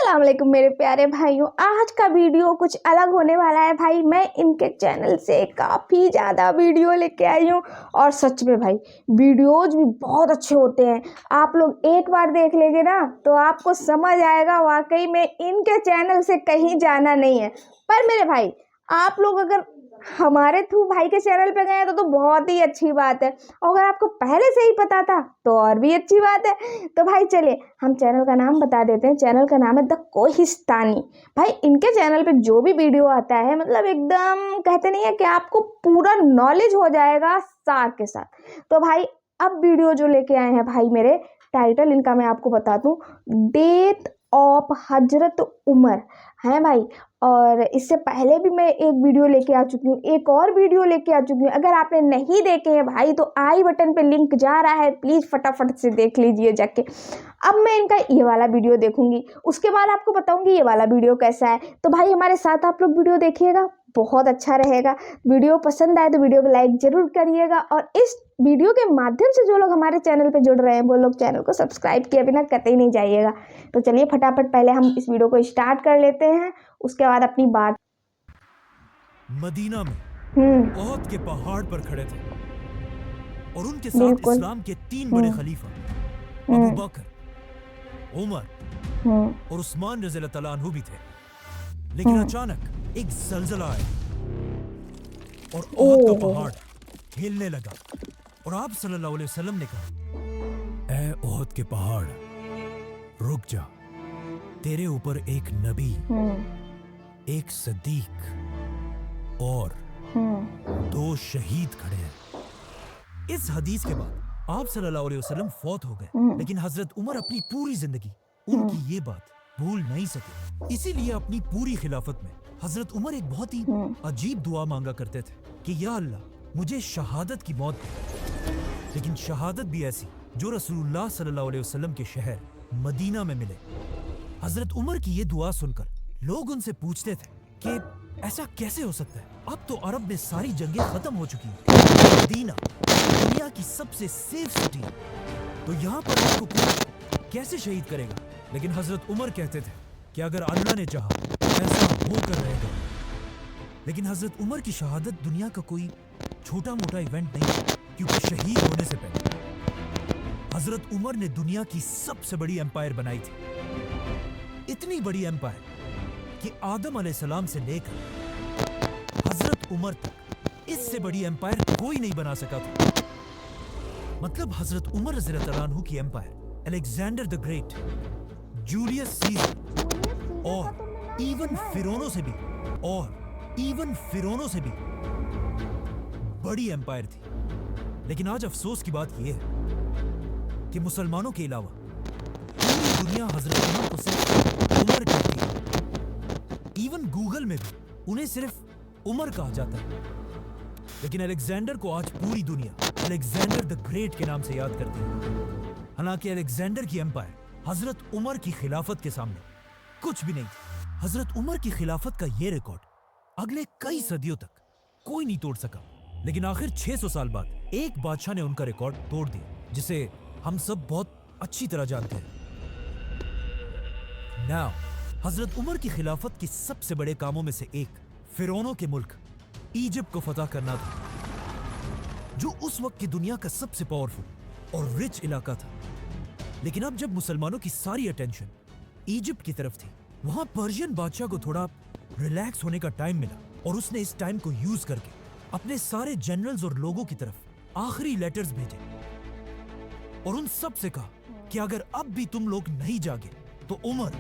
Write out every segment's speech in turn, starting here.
अस्सलाम वालेकुम मेरे प्यारे भाइयों। आज का वीडियो कुछ अलग होने वाला है भाई। मैं इनके चैनल से काफ़ी ज़्यादा वीडियो लेके आई हूँ और सच में भाई वीडियोज भी बहुत अच्छे होते हैं। आप लोग एक बार देख लेंगे ना तो आपको समझ आएगा वाकई में इनके चैनल से कहीं जाना नहीं है। पर मेरे भाई आप लोग अगर हमारे थ्रू भाई के चैनल पे गए तो बहुत ही अच्छी बात है, और अगर आपको पहले से ही पता था तो और भी अच्छी बात है। तो भाई चलिए हम चैनल का नाम बता देते हैं। चैनल का नाम है द कोहिस्तानी। भाई इनके चैनल पे जो भी वीडियो आता है मतलब एकदम कहते नहीं है कि आपको पूरा नॉलेज हो जाएगा सार के साथ। तो भाई अब वीडियो जो लेके आए हैं भाई मेरे, टाइटल इनका मैं आपको बता दूं, डेथ ऑफ हजरत उमर है भाई। और इससे पहले भी मैं एक वीडियो लेके आ चुकी हूँ, एक और वीडियो लेके आ चुकी हूँ। अगर आपने नहीं देखे हैं भाई तो आई बटन पे लिंक जा रहा है, प्लीज़ फटाफट से देख लीजिए जाके। अब मैं इनका ये वाला वीडियो देखूंगी, उसके बाद आपको बताऊंगी ये वाला वीडियो कैसा है। तो भाई हमारे साथ आप लोग वीडियो देखिएगा, बहुत अच्छा रहेगा। वीडियो पसंद आए तो वीडियो को लाइक जरूर करिएगा, और इस वीडियो के माध्यम से जो लोग हमारे चैनल पे जुड़ रहे हैं वो लोग चैनल को सब्सक्राइब किए बिना कतई नहीं जाइएगा। तो चलिए फटाफट पहले हम इस वीडियो को स्टार्ट कर लेते हैं, उसके बाद अपनी बात। मदीना में ओहद के पहाड़ पर खड़े थे और उनके साथ बिल्कुल। इस्लाम के 3 बड़े खलीफा अबू बकर, उमर और उस्मान रज़ियल्लाहु तआला अन्हु भी थे। लेकिन अचानक एक ज़लज़ला आया और ओहद का पहाड़ हिलने लगा और आप सल्लल्लाहु अलैहि वसल्लम ने कहा, ऐ ओहद के पहाड़ रुक जा, तेरे ऊपर एक नबी, एक सदीक और 2 शहीद खड़े हैं। इस हदीस के बाद आप सल्लल्लाहु अलैहि वसल्लम फौत हो गए, लेकिन हजरत उमर अपनी पूरी जिंदगी उनकी ये बात भूल नहीं सके। इसीलिए अपनी पूरी खिलाफत में हजरत उमर एक बहुत ही अजीब दुआ मांगा करते थे कि या अल्लाह मुझे शहादत की मौत दे, लेकिन शहादत भी ऐसी जो रसूलुल्लाह सल्लल्लाहु अलैहि वसल्लम के शहर मदीना में मिले। हजरत उमर की ये दुआ सुनकर लोग उनसे पूछते थे कि ऐसा कैसे हो सकता है, अब तो अरब में सारी जंगें खत्म हो चुकी हैं, मदीना दुनिया की सबसे सेफ सिटी है, तो यहाँ पर आपको कोई कैसे शहीद करेगा। लेकिन हजरत उमर कहते थे कि अगर अल्लाह ने चाहा ऐसा होकर रहेगा। लेकिन हजरत उमर की शहादत दुनिया का कोई छोटा मोटा इवेंट नहीं, क्योंकि शहीद होने से पहले हजरत उमर ने दुनिया की सबसे बड़ी एम्पायर बनाई थी। इतनी बड़ी एम्पायर कि आदम अलैहिस्सलाम से लेकर हजरत उमर तक इससे बड़ी एम्पायर कोई नहीं बना सका था। मतलब हजरत उमर रज़ियल्लाहु तआला अन्हु की empire Alexander the great, Julius Caesar और इवन फिरौनों से भी बड़ी एम्पायर थी। लेकिन आज अफसोस की बात यह है कि मुसलमानों के अलावा पूरी दुनिया हजरत उमर को सिर्फ उमर कहती है। इवन गूगल में भी उन्हें सिर्फ उमर कहा जाता है। लेकिन अलेक्जेंडर को आज पूरी दुनिया अलेक्जेंडर द ग्रेट के नाम से याद करती है। हालांकि अलेक्जेंडर की एम्पायर हजरत उमर की खिलाफत के सामने कुछ भी नहीं थी। हजरत उमर की खिलाफत का ये रिकॉर्ड अगले कई सदियों तक कोई नहीं तोड़ सका। लेकिन आखिर 600 साल बाद एक बादशाह ने उनका रिकॉर्ड तोड़ दिया, जिसे हम सब बहुत अच्छी तरह जानते हैं। नाउ हजरत उमर की खिलाफत के सबसे बड़े कामों में से एक फिरौनों के मुल्क इजिप्ट को फतह करना था, जो उस वक्त की दुनिया का सबसे पावरफुल और रिच इलाका था। लेकिन अब जब मुसलमानों की सारी अटेंशन इजिप्ट की तरफ थी, वहां पर्शियन बादशाह को थोड़ा रिलैक्स होने का टाइम मिला, और उसने इस टाइम को यूज करके अपने सारे जनरल्स और लोगों की तरफ आखिरी लेटर्स भेजे और उन सब से कहा कि अगर अब भी तुम लोग नहीं जागे तो उमर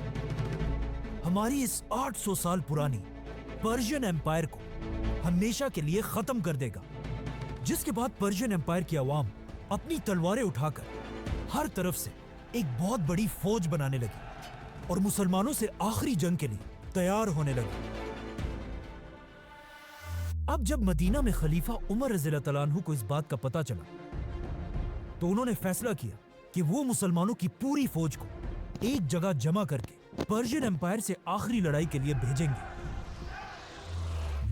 हमारी इस 800 साल पुरानी पर्शियन एम्पायर को हमेशा के लिए खत्म कर देगा। जिसके बाद पर्शियन एम्पायर की आवाम अपनी तलवारें उठाकर हर तरफ से एक बहुत बड़ी फौज बनाने लगी और मुसलमानों से आखिरी जंग के लिए तैयार होने लगी। अब जब मदीना में खलीफा उमर रज़ियल्लाहु तआला अन्हु को इस बात का पता चला, तो उन्होंने फैसला किया कि वो मुसलमानों की पूरी फौज को एक जगह जमा करके पर्शियन एम्पायर से आखिरी लड़ाई के लिए भेजेंगे।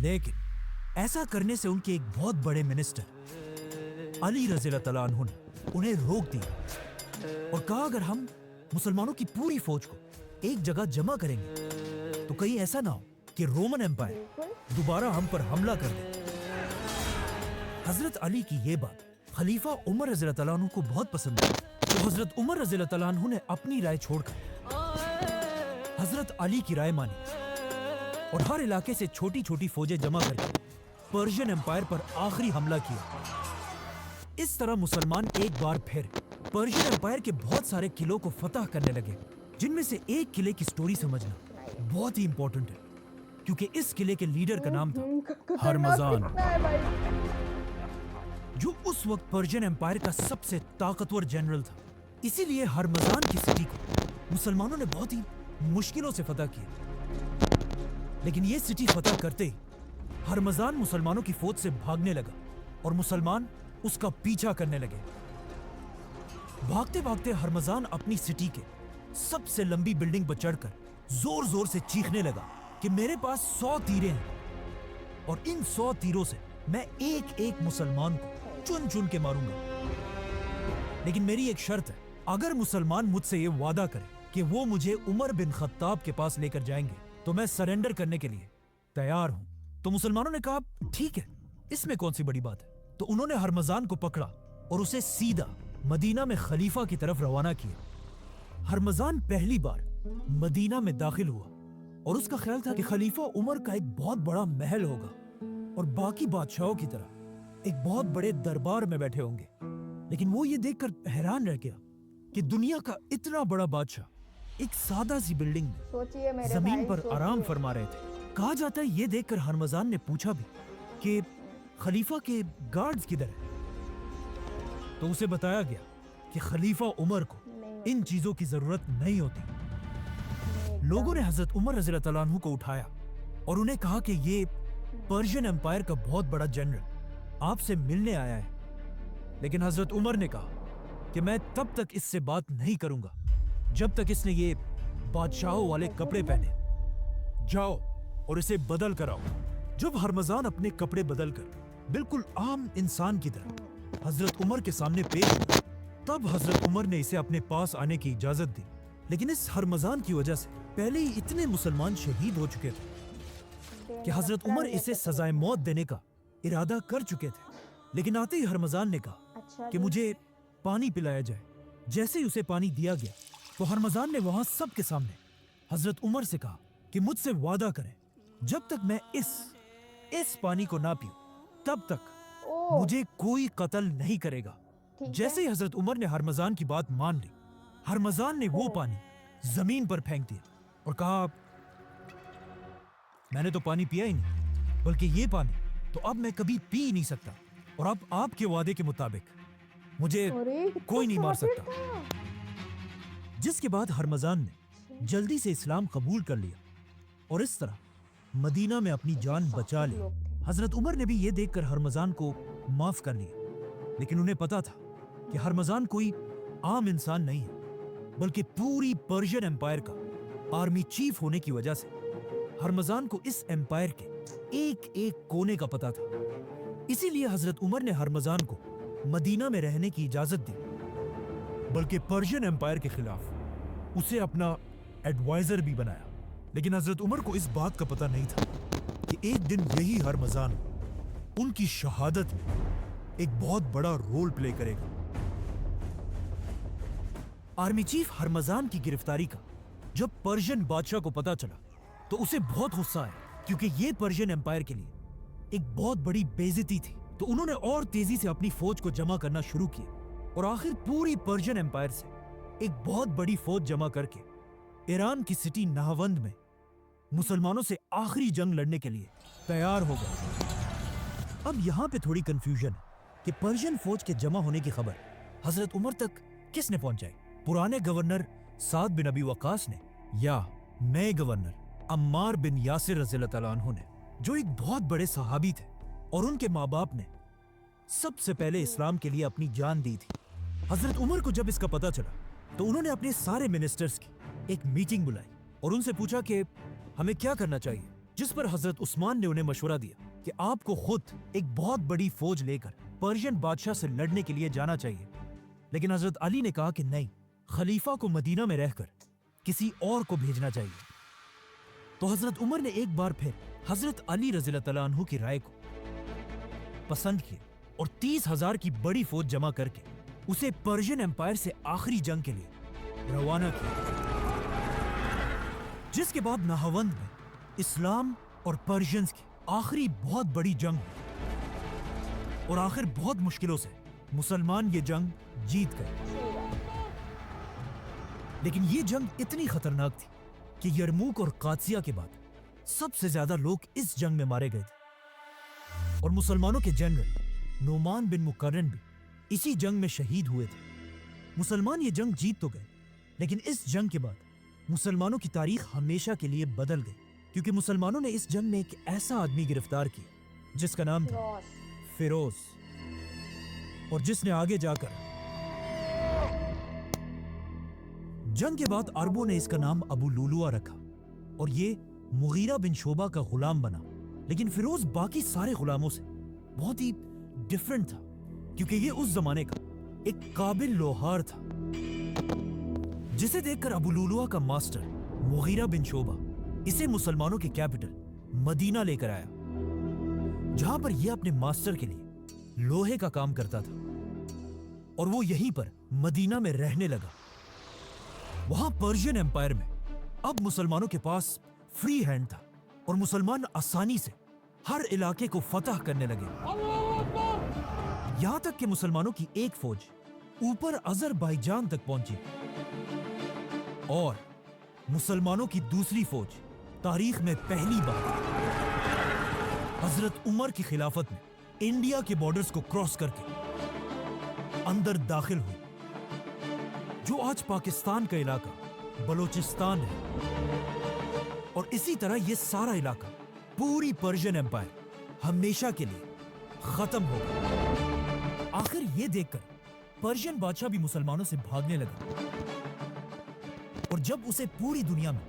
लेकिन ऐसा करने से उनके एक बहुत बड़े मिनिस्टर अली रज़ियल्लाहु तआला अन्हु ने उन्हें रोक दिया और कहा, अगर हम मुसलमानों की पूरी फौज को एक जगह जमा करेंगे तो कहीं ऐसा ना हो कि रोमन एम्पायर दोबारा हम पर हमला कर दे। हजरत अली की ये बात खलीफा उमर रज़ी अल्लाह तआला अन्हु को बहुत पसंद आई, तो हजरत उमर रज़ी अल्लाह तआला अन्हु ने अपनी राय छोड़कर हजरत अली की राय मानी और हर इलाके से छोटी छोटी फौजें जमा करके पर्शियन एम्पायर पर आखिरी हमला किया। इस तरह मुसलमान एक बार फिर पर्शियन एम्पायर के बहुत सारे किलों को फतह करने लगे, जिनमें से एक किले की स्टोरी समझना बहुत ही इंपॉर्टेंट है, क्योंकि इस किले के लीडर का नाम था हरमजान, जो उस वक्त पर्शियन एम्पायर का सबसे ताकतवर जनरल था। इसीलिए हरमजान की सिटी को मुसलमानों ने बहुत ही मुश्किलों से फतह किया। लेकिन ये सिटी फतह करते ही हरमजान मुसलमानों की फौज से भागने लगा और मुसलमान उसका पीछा करने लगे। भागते भागते हरमजान अपनी सिटी के सबसे लंबी बिल्डिंग पर चढ़कर जोर जोर से चीखने लगा कि मेरे पास 100 तीरें हैं और इन 100 तीरों से मैं एक एक मुसलमान को चुन चुन के मारूंगा। लेकिन मेरी एक शर्त है, अगर मुसलमान मुझसे ये वादा करे कि वो मुझे उमर बिन खत्ताब के पास लेकर जाएंगे तो मैं सरेंडर करने के लिए तैयार हूं। तो मुसलमानों ने कहा ठीक है, इसमें कौन सी बड़ी बात है। तो उन्होंने हरमजान को पकड़ा और उसे सीधा मदीना में खलीफा की तरफ रवाना किया। हरमजान पहली बार मदीना में दाखिल हुआ और उसका ख्याल था कि खलीफा उमर का एक बहुत बड़ा महल होगा और बाकी बादशाहों की तरह एक बहुत बड़े दरबार में बैठे होंगे। लेकिन वो ये देखकर हैरान रह गया कि दुनिया का इतना बड़ा बादशाह एक सादा सी बिल्डिंग में जमीन पर आराम फरमा रहे थे। कहा जाता है ये देखकर हरमजान ने पूछा भी कि खलीफा के गार्ड्स किधर है, तो उसे बताया गया कि खलीफा उमर को इन चीजों की जरूरत नहीं होती। लोगों ने हजरत उमर रज़ी अल्लाह अन्हु को उठाया और उन्हें कहा कि ये पर्शियन एम्पायर का बहुत बड़ा जनरल आपसे मिलने आया है। लेकिन हजरत उमर ने कहा कि मैं तब तक इससे बात नहीं करूंगा जब तक इसने ये बादशाहों वाले कपड़े पहने। जाओ और इसे बदल कर आओ। जब हरमजान अपने कपड़े बदलकर बिल्कुल आम इंसान की तरह हजरत उमर के सामने पेश हुआ, तब हजरत उमर ने इसे अपने पास आने की इजाजत दी। लेकिन इस हरमजान की वजह से पहले ही इतने मुसलमान शहीद हो चुके थे कि हजरत उमर इसे सजाए मौत देने का इरादा कर चुके थे। लेकिन आते ही हरमजान ने कहा कि मुझे पानी पिलाया जाए। जैसे ही उसे पानी दिया गया तो हरमजान ने वहां सबके सामने हजरत उमर से कहा कि मुझसे वादा करें जब तक मैं इस पानी को ना पीऊं तब तक मुझे कोई कत्ल नहीं करेगा। जैसे ही हजरत उमर ने हरमजान की बात मान ली, हरमजान ने वो पानी जमीन पर फेंक दिया और कहा मैंने तो पानी पिया ही नहीं, बल्कि ये पानी तो अब मैं कभी पी ही नहीं सकता और अब आपके वादे के मुताबिक मुझे कोई नहीं मार सकता। जिसके बाद हरमजान ने जल्दी से इस्लाम कबूल कर लिया और इस तरह मदीना में अपनी जान बचा ली। हजरत उमर ने भी ये देखकर हरमजान को माफ कर लिया, लेकिन उन्हें पता था कि हरमजान कोई आम इंसान नहीं है, बल्कि पूरी पर्शियन एम्पायर का आर्मी चीफ होने की वजह से हरमजान को इस एम्पायर के एक एक कोने का पता था। इसीलिए हजरत उमर ने हरमजान को मदीना में रहने की इजाजत दी, बल्कि पर्शियन एम्पायर के खिलाफ उसे अपना एडवाइजर भी बनाया। लेकिन हजरत उमर को इस बात का पता नहीं था कि एक दिन यही हरमजान उनकी शहादत में एक बहुत बड़ा रोल प्ले करेगा। आर्मी चीफ हरमजान की गिरफ्तारी का जब पर्शियन बादशाह को पता चला तो उसे बहुत गुस्सा आया, क्योंकि ये पर्शियन एम्पायर के लिए एक बहुत बड़ी बेइज्जती थी। तो उन्होंने और तेजी से अपनी फौज को जमा करना शुरू किया और आखिर पूरी पर्शियन एम्पायर से एक बहुत बड़ी फौज जमा करके ईरान की सिटी नाहवंद में मुसलमानों से आखिरी जंग लड़ने के लिए तैयार हो गए। अब यहाँ पे थोड़ी कंफ्यूजन है कि पर्शियन फौज के जमा होने की खबर हजरत उमर तक किसने पहुंचाई, पुराने गवर्नर साद बिन अबी वकास ने या नए गवर्नर अम्मार बिन यासिर रज़ियल्लाहु अन्हु ने, जो एक बहुत बड़े सहाबी थे और उनके माँ बाप ने सबसे पहले इस्लाम के लिए अपनी जान दी थी। हजरत उमर को जब इसका पता चला तो उन्होंने अपने सारे मिनिस्टर्स की एक मीटिंग बुलाई और उनसे पूछा कि हमें क्या करना चाहिए, जिस पर हजरत उस्मान ने उन्हें मशवरा दिया कि आपको खुद एक बहुत बड़ी फौज लेकर पर्शियन बादशाह से लड़ने के लिए जाना चाहिए। लेकिन हजरत अली ने कहा कि नहीं, खलीफा को मदीना में रहकर किसी और को भेजना चाहिए। तो हजरत उमर ने एक बार फिर हजरत अली रज़ी अल्लाह तआला अन्हु की राय को पसंद किया और 30,000 की बड़ी फौज जमा करके उसे पर्शियन एम्पायर से आखिरी जंग के लिए रवाना किया, जिसके बाद नाहवंद में इस्लाम और पर्शियंस की आखिरी बहुत बड़ी जंग हुई और आखिर बहुत मुश्किलों से मुसलमान ये जंग जीत गए। लेकिन ये जंग इतनी खतरनाक थी कि यरमूक और कादसिया के बाद सबसे ज्यादा लोग इस जंग में मारे गए थे और मुसलमानों के जनरल नोमान बिन मुकर्रन भी इसी जंग में शहीद हुए थे। मुसलमान ये जंग जीत तो गए, लेकिन इस जंग के बाद मुसलमानों की तारीख हमेशा के लिए बदल गई, क्योंकि मुसलमानों ने इस जंग में एक ऐसा आदमी गिरफ्तार किया जिसका नाम था फिरोज, और जिसने आगे जाकर जंग के बाद अरबों ने इसका नाम अबू लुलुआ रखा और ये मुगीरा बिन शोबा का गुलाम बना। लेकिन फिरोज बाकी सारे गुलामों से बहुत ही डिफरेंट था, क्योंकि ये उस जमाने का एक काबिल लोहार था, जिसे देखकर अबू लुलुआ का मास्टर मुगीरा बिन शोबा इसे मुसलमानों के कैपिटल मदीना लेकर आया, जहां पर यह अपने मास्टर के लिए लोहे का काम करता था और वो यहीं पर मदीना में रहने लगा। वहां पर्शियन एम्पायर में अब मुसलमानों के पास फ्री हैंड था और मुसलमान आसानी से हर इलाके को फतह करने लगे, यहां तक कि मुसलमानों की एक फौज ऊपर अजरबैजान तक पहुंची और मुसलमानों की दूसरी फौज तारीख में पहली बार हजरत उमर की खिलाफत में इंडिया के बॉर्डर्स को क्रॉस करके अंदर दाखिल हुई, जो आज पाकिस्तान का इलाका बलोचिस्तान है। और इसी तरह यह सारा इलाका पूरी पर्शियन एम्पायर हमेशा के लिए खत्म हो गया। आखिर यह देखकर पर्शियन बादशाह भी मुसलमानों से भागने लगा और जब उसे पूरी दुनिया में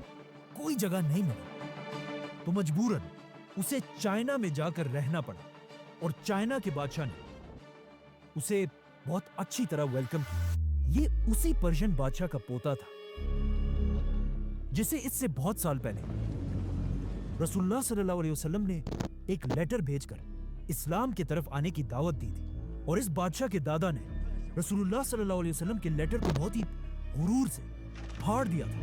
कोई जगह नहीं मिली तो मजबूरन उसे चाइना में जाकर रहना पड़ा और चाइना के बादशाह ने उसे बहुत अच्छी तरह वेलकम किया। ये उसी पर्शियन बादशाह का पोता था जिसे इससे बहुत साल पहले रसूलुल्लाह सल्लल्लाहु अलैहि वसल्लम ने एक लेटर भेजकर इस्लाम की तरफ आने की दावत दी थी, और इस बादशाह के दादा ने रसूलुल्लाह सल्लल्लाहु अलैहि वसल्लम के लेटर को बहुत ही गुरूर से फाड़ दिया था।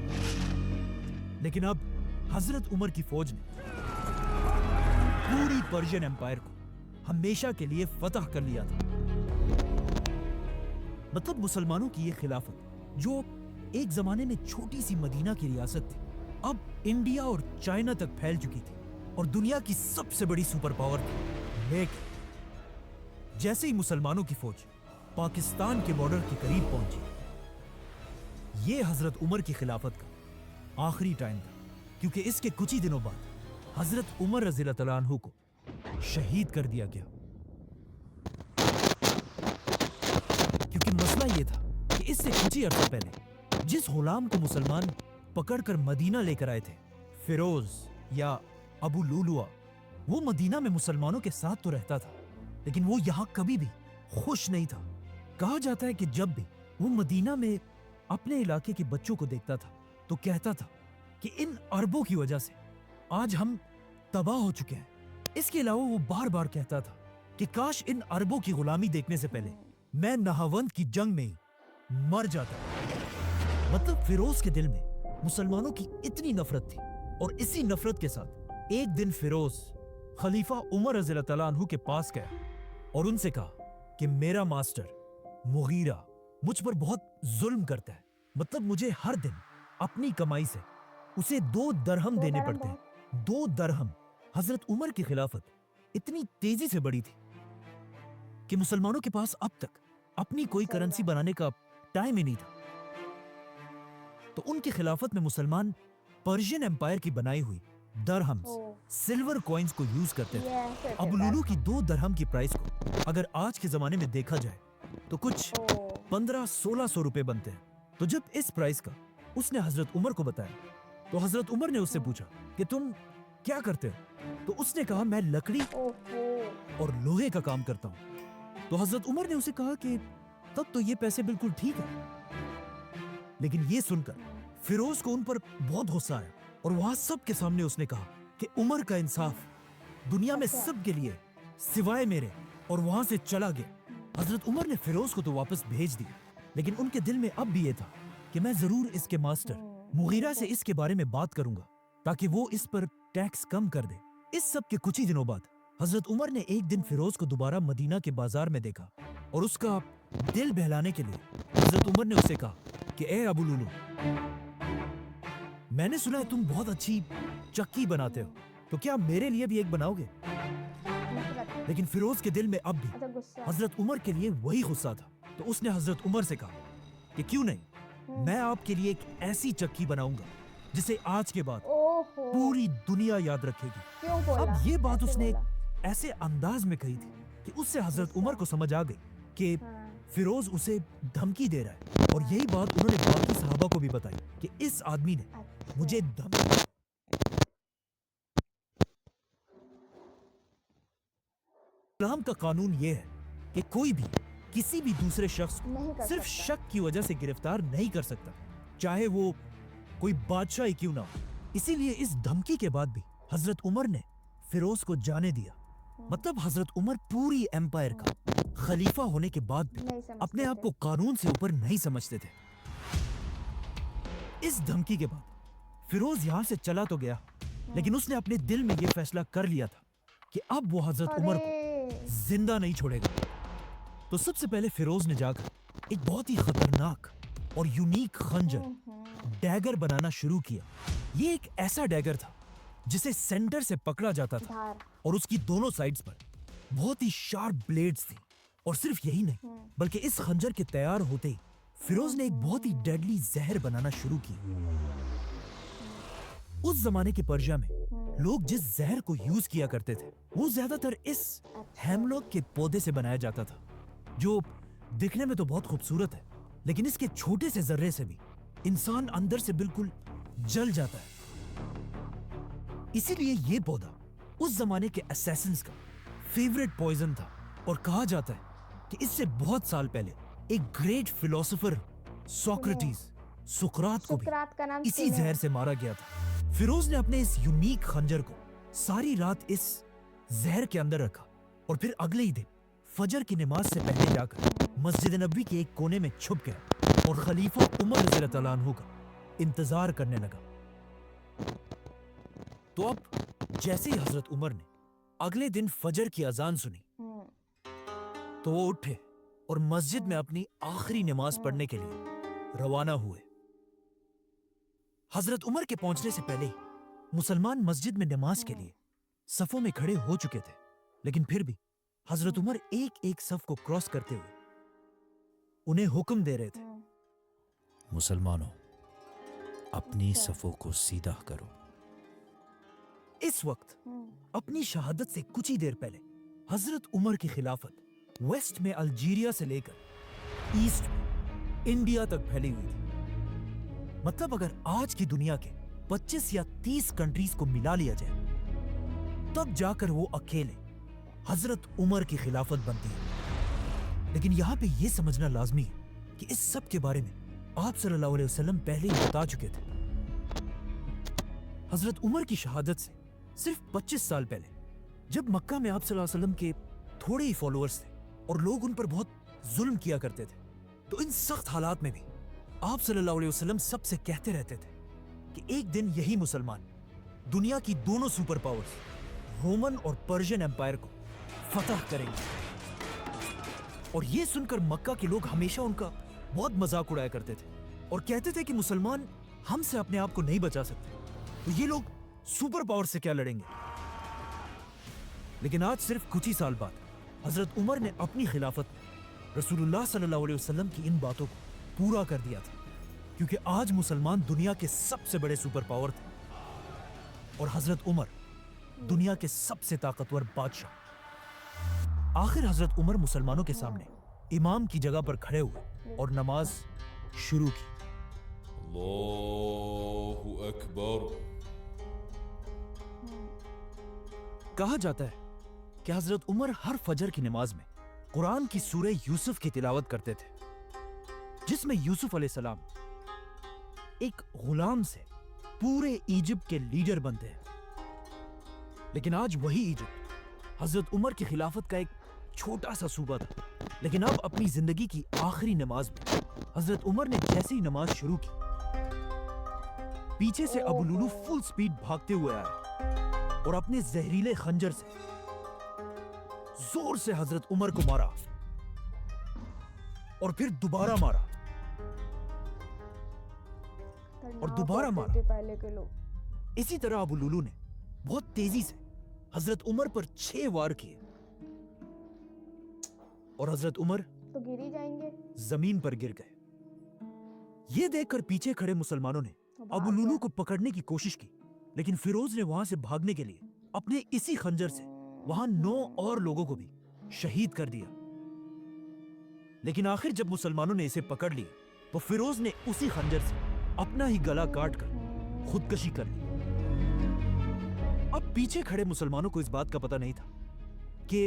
लेकिन अब हजरत उमर की फौज ने पूरी पर्शियन एम्पायर को हमेशा के लिए फतह कर लिया था। मतलब मुसलमानों की यह खिलाफत, जो एक जमाने में छोटी सी मदीना की रियासत थी, अब इंडिया और चाइना तक फैल चुकी थी और दुनिया की सबसे बड़ी सुपर पावर थी। लेकिन जैसे ही मुसलमानों की फौज पाकिस्तान के बॉर्डर के करीब पहुंची, यह हजरत उमर की खिलाफत का आखिरी टाइम था, क्योंकि इसके कुछ ही दिनों बाद हजरत उमर रज़ी अल्लाह तआला अन्हु को शहीद कर दिया गया। क्योंकि मसला यह था कि इससे कुछ ही अर्सा पहले जिस गुलाम को मुसलमान पकड़कर मदीना लेकर आए थे, फिरोज या अबू लुलुआ, वो मदीना में मुसलमानों के साथ तो रहता था, लेकिन वो यहां कभी भी खुश नहीं था। कहा जाता है कि जब भी वो मदीना में अपने इलाके के बच्चों को देखता था तो कहता था कि इन अरबों की वजह से आज हम तबाह हो चुके हैं। इसके अलावा वो बार बार कहता था कि काश इन अरबों की गुलामी देखने से पहले मैं नाहवंद की जंग में ही मर जाता। मतलब फिरोज के दिल में मुसलमानों की इतनी नफरत थी, और इसी नफरत के साथ एक दिन फिरोज खलीफा उमर रज़ी अल्लाह तआला अन्हु के पास गया और उनसे कहा कि मेरा मास्टर मुगीरा मुझ पर बहुत जुल्म करता है। मतलब मुझे हर दिन अपनी कमाई से उसे 2 दरहम देने पड़ते हैं। 2 दरहम। हजरत उमर की खिलाफत इतनी तेजी से बढ़ी थी कि मुसलमानों के पास अब तक अपनी कोई करेंसी बनाने का टाइम ही नहीं था। तो उनकी खिलाफत में मुसलमान पर्शियन एम्पायर की बनाई हुई दरहम्स, सिल्वर कॉइन्स को यूज करते थे। अबू लुलु की 2 दरहम की प्राइस को अगर आज के जमाने में देखा जाए तो कुछ 1500-1600 रुपए बनते हैं। तो जब इस प्राइस का उसने हजरत उमर को बताया तो हजरत उमर ने उससे पूछा कि तुम क्या करते हो? तो उसने कहा मैं लकड़ी और लोहे का काम करता हूं। तो हजरत उमर ने उसे कहा कि तब तो ये पैसे बिल्कुल ठीक है। लेकिन ये सुनकर फिरोज को उन पर बहुत गुस्सा आया और वहां सबके सामने उसने कहा कि उमर का इंसाफ दुनिया में सब के लिए सिवाय मेरे, और वहां से चला गया। हजरत उमर ने फिरोज को तो वापस भेज दिया, लेकिन उनके दिल में अब भी ये था कि मैं जरूर इसके मास्टर मुगीरा से इसके बारे में बात करूंगा ताकि वो इस पर टैक्स कम कर दे। इस सब के कुछ ही दिनों बाद हजरत उमर ने एक दिन फिरोज को दोबारा मदीना के बाजार में देखा और उसका दिल बहलाने के लिए हजरत उमर ने उसे कहा कि ए अबू लुलू, मैंने सुना है तुम बहुत अच्छी चक्की बनाते हो, तो क्या मेरे लिए भी एक बनाओगे? लेकिन फिरोज के दिल में अब भी हजरत उमर के लिए वही गुस्सा था, तो उसने हजरत उमर से कहा कि क्यों नहीं, मैं आपके लिए एक ऐसी चक्की बनाऊंगा जिसे आज के बाद पूरी दुनिया याद रखेगी। अब ये बात उसने एक ऐसे अंदाज में कही थी कि उससे हजरत उमर को समझ आ गई कि फिरोज उसे धमकी दे रहा है, और यही बात उन्होंने बाकी सहाबा को भी बताई कि इस आदमी ने मुझे धमकी। इस्लाम का कानून ये है कि कोई भी किसी भी दूसरे शख्स को सिर्फ शक की वजह से गिरफ्तार नहीं कर सकता, चाहे वो कोई बादशाह ही क्यों ना हो। इसीलिए इस धमकी के बाद भी हजरत उमर ने फिरोज को जाने दिया। मतलब हजरत उमर पूरी एम्पायर का खलीफा होने के बाद भी अपने आप को कानून से ऊपर नहीं समझते थे। इस धमकी के बाद फिरोज यहाँ से चला तो गया, लेकिन उसने अपने दिल में यह फैसला कर लिया था कि अब वो हजरत उमर को जिंदा नहीं छोड़ेगा। तो सबसे पहले फिरोज ने जाकर एक बहुत ही खतरनाक और यूनिक खंजर डैगर बनाना शुरू किया। ये एक ऐसा डैगर था जिसे सेंटर से पकड़ा जाता था और उसकी दोनों साइड्स पर बहुत ही शार्प ब्लेड्स थी। और सिर्फ यही नहीं, बल्कि इस खंजर के तैयार होते ही फिरोज ने एक बहुत ही डेडली जहर बनाना शुरू किया। उस जमाने के पर्शिया में लोग जिस जहर को यूज किया करते थे वो ज्यादातर इस हेमलॉक के पौधे से बनाया जाता था, जो दिखने में तो बहुत खूबसूरत है, लेकिन इसके छोटे से जर्रे से भी इंसान अंदर से बिल्कुल जल जाता है। इसीलिए ये पौधा उस जमाने के असैसिन्स का फेवरेट पॉइजन था, और कहा जाता है कि इससे बहुत साल पहले एक ग्रेट फिलोसोफर सोक्रेटिस, सुकरात को भी इसी जहर से मारा गया था। फिरोज ने अपने इस यूनिक खंजर को सारी रात इस जहर के अंदर रखा और फिर अगले ही दिन फजर की नमाज से पहले जाकर मस्जिद नबी के एक कोने में छुप गया और खलीफा उमर रज़ियल्लाहु अन्हु का इंतजार करने लगा। तो अब जैसे ही हजरत उमर ने अगले दिन फजर की अजान सुनी तो वो उठे और मस्जिद में अपनी आखिरी नमाज पढ़ने के लिए रवाना हुए। हजरत उमर के पहुंचने से पहले ही मुसलमान मस्जिद में नमाज के लिए सफों में खड़े हो चुके थे, लेकिन फिर भी हजरत उमर एक एक सफ को क्रॉस करते हुए उन्हें हुक्म दे रहे थे, मुसलमानों, अपनी सफों को सीधा करो। इस वक्त अपनी शहादत से कुछ ही देर पहले हजरत उमर की खिलाफत वेस्ट में अल्जीरिया से लेकर ईस्ट में इंडिया तक फैली हुई थी। मतलब अगर आज की दुनिया के 25 या 30 कंट्रीज को मिला लिया जाए तब जाकर वो अकेले हजरत उमर की खिलाफत बनती है। लेकिन यहां पे ये समझना लाजमी है कि इस सब के बारे में आप सल्लल्लाहु अलैहि वसल्लम पहले ही बता चुके थे। हजरत उमर की शहादत से सिर्फ 25 साल पहले, जब मक्का में आप सल्लल्लाहु अलैहि वसल्लम के थोड़े ही फॉलोअर्स थे और लोग उन पर बहुत जुल्म किया करते थे, तो इन सख्त हालात में भी आप सल्लल्लाहु अलैहि वसल्लम सबसे कहते रहते थे कि एक दिन यही मुसलमान दुनिया की दोनों सुपर पावर्स रोमन और पर्शियन एम्पायर को फतह करेंगे। और ये सुनकर मक्का के लोग हमेशा उनका बहुत मजाक उड़ाया करते थे और कहते थे कि मुसलमान हमसे अपने आप को नहीं बचा सकते, तो ये लोग सुपर पावर से क्या लड़ेंगे। लेकिन आज सिर्फ कुछ ही साल बाद हजरत उमर ने अपनी खिलाफत में रसूलुल्लाह सल्लल्लाहु अलैहि वसल्लम की इन बातों को पूरा कर दिया था, क्योंकि आज मुसलमान दुनिया के सबसे बड़े सुपर पावर थे और हजरत उमर दुनिया के सबसे ताकतवर बादशाह। आखिर हजरत उमर मुसलमानों के सामने इमाम की जगह पर खड़े हुए और नमाज शुरू की। अल्लाहु अकबर। कहा जाता है कि हजरत उमर हर फजर की नमाज में कुरान की सूरह यूसुफ की तिलावत करते थे, जिसमें यूसुफ अलैहिस्सलाम एक गुलाम से पूरे इजिप्ट के लीडर बनते हैं। लेकिन आज वही इजिप्ट हजरत उमर की खिलाफत का एक छोटा सा सूबा था। लेकिन अब अपनी जिंदगी की आखिरी नमाज में हजरत उमर ने जैसे ही नमाज शुरू की, पीछे से अबू लुलू फुल स्पीड भागते हुए आया और अपने जहरीले खंजर से जोर से हजरत उमर को मारा और फिर दोबारा मारा और दोबारा मारा। पहले के लोग इसी तरह अबू लुलू ने बहुत तेजी से हजरत उमर पर 6 वार किए और हजरत उमर तो गिर ही जाएंगे। जमीन पर गिर गए। ये देखकर पीछे खड़े मुसलमानों ने अबू लुलू को पकड़ने की कोशिश की, लेकिन फिरोज ने वहां से भागने के लिए अपने इसी खंजर से वहां 9 और लोगों को भी शहीद कर दिया। लेकिन आखिर जब मुसलमानों ने इसे पकड़ लिया तो फिरोज ने उसी खंजर से अपना ही गला काट कर खुदकशी कर ली। अब पीछे खड़े मुसलमानों को इस बात का पता नहीं था कि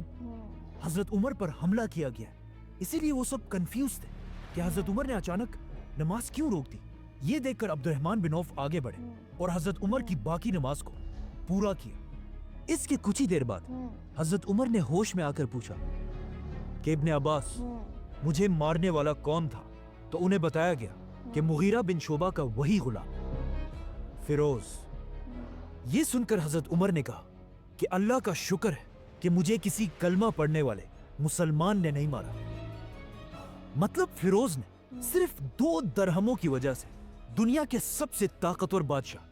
हजरत उमर पर हमला किया गया है, इसीलिए वो सब कंफ्यूज थे कि हजरत उमर ने अचानक नमाज क्यों रोक दी। ये देखकर अब्दुर्रहमान बिन औफ आगे बढ़े और हजरत उमर की बाकी नमाज को पूरा किया। इसके कुछ ही देर बाद हजरत उमर ने होश में आकर पूछा कि इब्ने अब्बास, मुझे मारने वाला कौन था? तो उन्हें बताया गया कि मुगीरा बिन शोबा का वही गुलाम फिरोज। ये सुनकर हजरत उमर ने कहा कि अल्लाह का शुक्र है कि मुझे किसी कलमा पढ़ने वाले मुसलमान ने नहीं मारा। मतलब फिरोज ने सिर्फ 2 दरहमों की वजह से दुनिया के सबसे ताकतवर बादशाह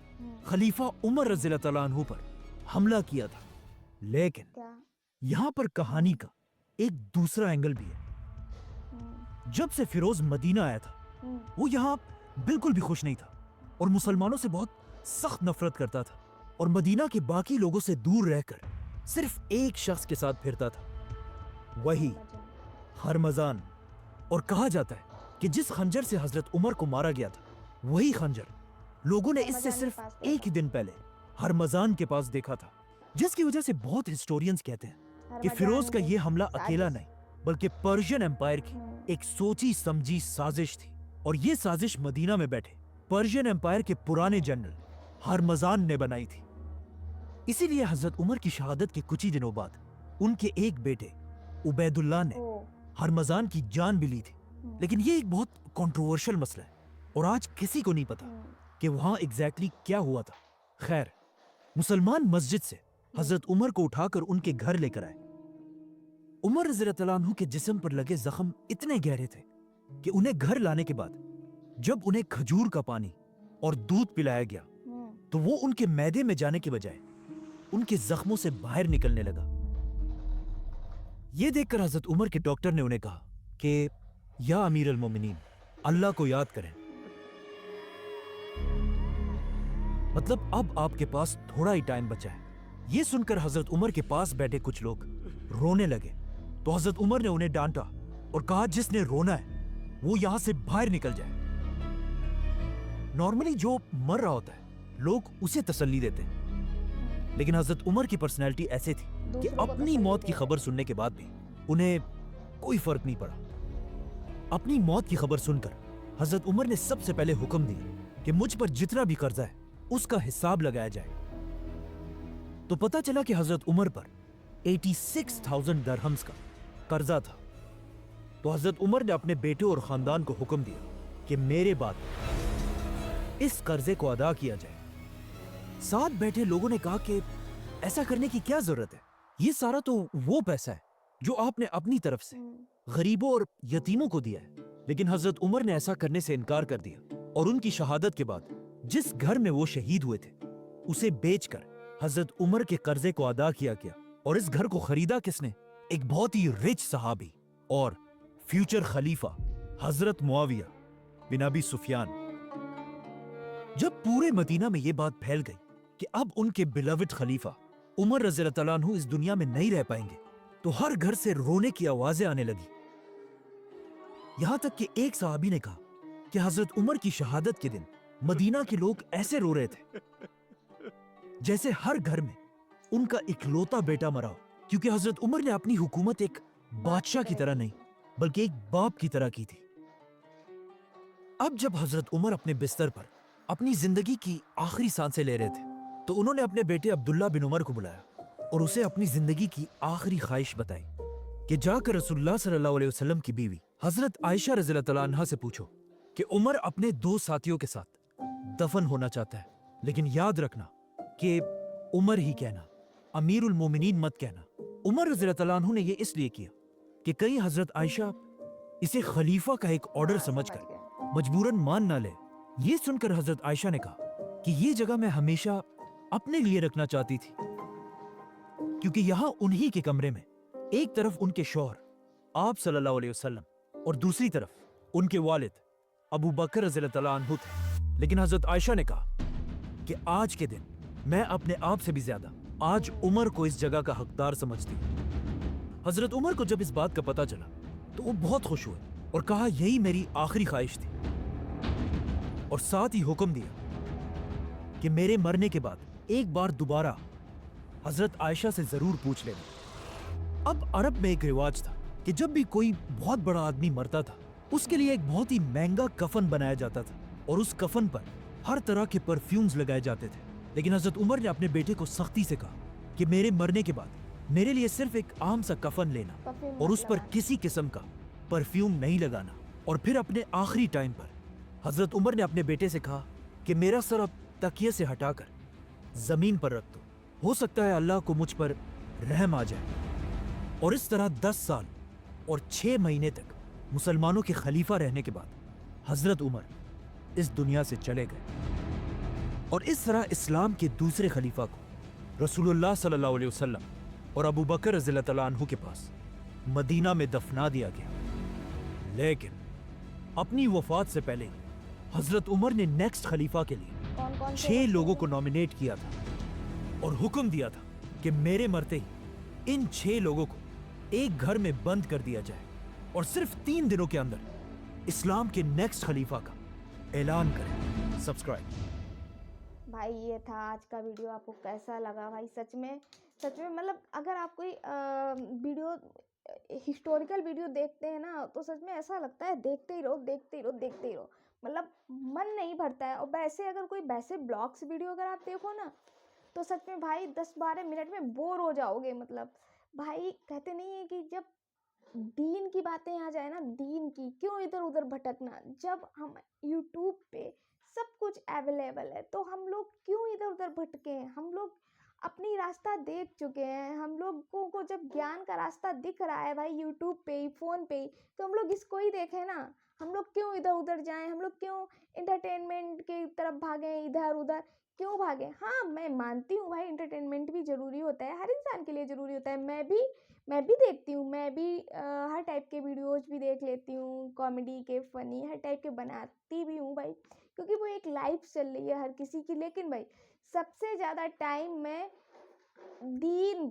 खलीफा उमर रज़ियल्लाहु तआला अन्हु पर हमला किया था। लेकिन यहाँ पर कहानी का एक दूसरा एंगल भी है। जब से फिरोज मदीना आया था वो यहाँ बिल्कुल भी खुश नहीं था और मुसलमानों से बहुत सख्त नफरत करता था और मदीना के बाकी लोगों से दूर रहकर सिर्फ एक शख्स के साथ फिरता था, वही हरमजान। और कहा जाता है कि जिस खंजर से हजरत उमर को मारा गया था वही खंजर लोगों ने इससे सिर्फ एक ही दिन पहले हरमजान के पास देखा था, जिसकी वजह से बहुत हिस्टोरियंस कहते हैं कि फिरोज का ये हमला अकेला नहीं बल्कि पर्शियन एम्पायर की एक सोची समझी साजिश थी। और ये साजिश मदीना में बैठे पर्शियन एम्पायर के पुराने जनरल हरमजान ने बनाई थी। इसीलिए हजरत उमर की शहादत के कुछ ही दिनों बाद उनके एक बेटे उबैदुल्लाह ने हरमजान की जान भी ली थी। लेकिन ये एक बहुत कंट्रोवर्शियल मसला है और आज किसी को नहीं पता कि वहां एग्जैक्टली क्या हुआ था। खैर, मुसलमान मस्जिद से हजरत उमर को उठाकर उनके घर लेकर आए। उमर रज़ियल्लाहु तआला अन्हु के जिस्म पर लगे जख्म इतने गहरे थे कि उन्हें घर लाने के बाद जब उन्हें खजूर का पानी और दूध पिलाया गया तो वो उनके मैदे में जाने के बजाय उनके जख्मों से बाहर निकलने लगा। यह देखकर हजरत उमर के डॉक्टर ने उन्हें कहा कि या अमीर अल मोमिनीन, अल्लाह को याद करें। मतलब अब आपके पास थोड़ा ही टाइम बचा है। यह सुनकर हजरत उमर के पास बैठे कुछ लोग रोने लगे तो हजरत उमर ने उन्हें डांटा और कहा जिसने रोना है वो यहां से बाहर निकल जाए। नॉर्मली जो मर रहा होता है लोग उसे तसल्ली देते हैं, लेकिन हजरत उमर की पर्सनैलिटी ऐसे थी कि अपनी मौत की खबर सुनने के बाद भी उन्हें कोई फर्क नहीं पड़ा। अपनी मौत की खबर सुनकर हजरत उमर ने सबसे पहले हुक्म दिया कि मुझ पर जितना भी कर्जा है उसका हिसाब लगाया जाए। तो पता चला कि हजरत उमर पर 86,000 दरहम्स का कर्जा था। तो हजरत उमर ने अपने बेटे और खानदान को हुक्म दिया कि मेरे बाद इस कर्जे को अदा किया जाए। साथ बैठे लोगों ने कहा कि ऐसा करने की क्या जरूरत है, ये सारा तो वो पैसा है जो आपने अपनी तरफ से गरीबों और यतीमों को दिया है। लेकिन हजरत उमर ने ऐसा करने से इनकार कर दिया और उनकी शहादत के बाद जिस घर में वो शहीद हुए थे उसे बेचकर हजरत उमर के कर्जे को अदा किया गया। और इस घर को खरीदा किसने? एक बहुत ही रिच सहाबी और फ्यूचर खलीफा हजरत मुआविया बिन अबी सुफियान। जब पूरे मदीना में यह बात फैल गई कि अब उनके बिलवड खलीफा उमर रज़ियल्लाहु तआला अन्हु इस दुनिया में नहीं रह पाएंगे तो हर घर से रोने की आवाजें आने लगी। यहां तक कि एक सहाबी ने कहा कि हजरत उमर की शहादत के दिन मदीना के लोग ऐसे रो रहे थे जैसे हर घर में उनका इकलौता बेटा मरा हो, क्योंकि हजरत उमर ने अपनी हुकूमत एक बादशाह की तरह नहीं बल्कि एक बाप की तरह की थी। अब जब हजरत उमर अपने बिस्तर पर अपनी जिंदगी की आखिरी सांसें ले रहे थे तो उन्होंने अपने बेटे अब्दुल्ला बिन उमर को बुलाया और उसे अपनी जिंदगी की आखिरी ख्वाहिश बताई कि जाकर रसूलुल्लाह सल्लल्लाहु अलैहि वसल्लम की बीवी हजरत आयशा रज़ियल्लाहु तआला अन्हा से पूछो कि उमर अपने 2 साथियों के साथ दफन होना चाहता है, लेकिन याद रखना कि उमर ही कहना, अमीरुल मोमिनीन मत कहना। उमर रज़ियल्लाहु तआला अन्हु ने ये इसलिए किया कि कहीं हजरत आयशा इसे खलीफा का एक ऑर्डर समझकर मजबूरन मान ना ले। ये सुनकर हजरत आयशा ने कहा कि ये जगह मैं हमेशा अपने लिए रखना चाहती थी, क्योंकि यहां उन्हीं के कमरे में एक तरफ उनके शौहर आप सल्लल्लाहु अलैहि वसल्लम और दूसरी तरफ उनके वालिद अबू बकर रज़ियल्लाहु तआला अन्हु थे। लेकिन हजरत आयशा ने कहा कि आज के दिन मैं अपने आप से भी ज्यादा आज उमर को इस जगह का हकदार समझती हूँ। हजरत उमर को जब इस बात का पता चला तो वो बहुत खुश हुए और कहा यही मेरी आखिरी ख्वाहिश थी, और साथ ही हुक्म दिया कि मेरे मरने के बाद एक बार दोबारा हजरत आयशा से जरूर पूछ लेना। अब अरब में एक रिवाज था कि जब भी कोई बहुत बड़ा आदमी मरता था उसके लिए एक बहुत ही महंगा कफन बनाया जाता था और उस कफन पर हर तरह के परफ्यूम्स लगाए जाते थे। लेकिन हजरत उमर ने अपने बेटे को सख्ती से कहा कि मेरे मरने के बाद मेरे लिए सिर्फ एक आम सा कफन लेना और उस पर किसी किस्म का परफ्यूम नहीं लगाना। और फिर अपने आखिरी टाइम पर हजरत उमर ने अपने बेटे से कहा कि मेरा सर अब तकिए से हटाकर जमीन पर रख दो, हो सकता है अल्लाह को मुझ पर रहम आ जाए। और इस तरह 10 साल और 6 महीने तक मुसलमानों के खलीफा रहने के बाद हजरत उमर इस दुनिया से चले गए। और इस तरह इस्लाम के दूसरे खलीफा को रसूलुल्लाह सल्लल्लाहु अलैहि वसल्लम और अबू बकर रज़ियल्लाहु तआला अन्हु के पास मदीना में दफना दिया गया। लेकिन अपनी वफात से पहले हजरत उमर ने नेक्स्ट खलीफा के लिए 6 लोगों को नॉमिनेट किया था और हुक्म दिया था कि मेरे मरते ही इन 6 लोगों को एक घर में बंद कर दिया जाए और सिर्फ 3 दिनों के अंदर इस्लाम के नेक्स्ट खलीफा का ऐलान करें। सब्सक्राइब। भाई ये था आज का वीडियो। आपको कैसा लगा भाई? सच में मतलब अगर आप कोई वीडियो हिस्टोरिकल वीडियो देखते हैं ना तो सच में ऐसा लगता है देखते ही रहो देखते ही रहो देखते ही रहो, मतलब मन नहीं भरता है। और वैसे अगर कोई वैसे ब्लॉग्स वीडियो अगर आप देखो ना तो सच में भाई 10-12 मिनट में बोर हो जाओगे। मतलब भाई कहते नहीं है कि जब दीन की बातें आ जाए ना, दीन की, क्यों इधर उधर भटकना। जब हम यूट्यूब पे सब कुछ अवेलेबल है तो हम लोग क्यों इधर उधर भटके हैं? हम लोग अपनी रास्ता देख चुके हैं। हम लोगों को जब ज्ञान का रास्ता दिख रहा है भाई यूट्यूब पे ही, फ़ोन पे ही, तो हम लोग इसको ही देखें ना। हम लोग क्यों इधर उधर जाएं? हम लोग क्यों इंटरटेनमेंट की तरफ भागें, इधर उधर क्यों भागें? हाँ, मैं मानती हूँ भाई इंटरटेनमेंट भी ज़रूरी होता है, हर इंसान के लिए ज़रूरी होता है। मैं भी देखती हूँ, मैं भी हर टाइप के वीडियोज़ भी देख लेती हूँ, कॉमेडी के, फ़नी, हर टाइप के बनाती भी हूँ भाई, क्योंकि वो एक लाइफ चल रही है हर किसी की। लेकिन भाई सबसे ज़्यादा टाइम मैं दीन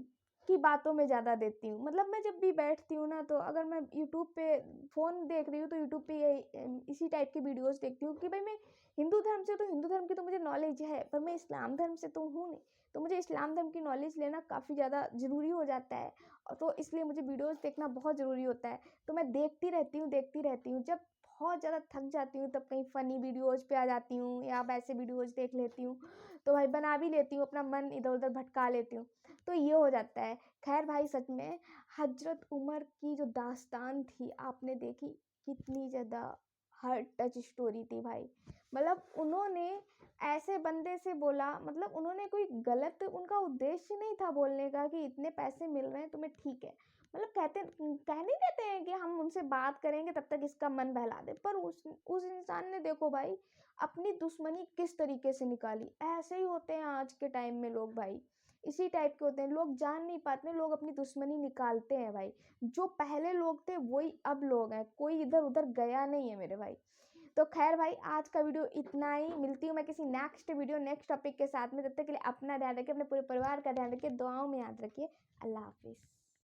की बातों में ज़्यादा देती हूँ। मतलब मैं जब भी बैठती हूँ ना तो अगर मैं यूट्यूब पे फ़ोन देख रही हूँ तो यूट्यूब पे इसी टाइप की वीडियोस देखती हूँ कि भाई मैं हिंदू धर्म से, तो हिंदू धर्म की तो मुझे नॉलेज है, पर मैं इस्लाम धर्म से तो हूँ नहीं, तो मुझे इस्लाम धर्म की नॉलेज लेना काफ़ी ज़्यादा ज़रूरी हो जाता है। और तो इसलिए मुझे वीडियोज़ देखना बहुत ज़रूरी होता है। तो मैं देखती रहती हूँ। जब बहुत ज़्यादा थक जाती हूँ तब कहीं फ़नी वीडियोज़ पे आ जाती हूँ या वैसे वीडियोज़ देख लेती हूँ, तो भाई बना भी लेती हूँ, अपना मन इधर उधर भटका लेती हूँ, तो ये हो जाता है। खैर भाई सच में हजरत उमर की जो दास्तान थी आपने देखी, कितनी ज़्यादा हार्ट टच स्टोरी थी भाई। मतलब उन्होंने ऐसे बंदे से बोला, मतलब उन्होंने कोई गलत, उनका उद्देश्य नहीं था बोलने का कि इतने पैसे मिल रहे हैं तुम्हें, ठीक है, मतलब कह नहीं देते हैं कि हम उनसे बात करेंगे तब तक इसका मन बहला दे, पर उस इंसान ने देखो भाई अपनी दुश्मनी किस तरीके से निकाली। ऐसे ही होते हैं आज के टाइम में लोग भाई, इसी टाइप के होते हैं लोग, जान नहीं पाते, लोग अपनी दुश्मनी निकालते हैं भाई। जो पहले लोग थे वही अब लोग हैं, कोई इधर उधर गया नहीं है मेरे भाई। तो खैर भाई आज का वीडियो इतना ही। मिलती हूँ मैं किसी नेक्स्ट वीडियो नेक्स्ट टॉपिक के साथ में। तब तक के लिए अपना ध्यान रखिए, अपने पूरे परिवार का ध्यान रखिए, दुआओं में याद रखिए। अल्लाह हाफिज़।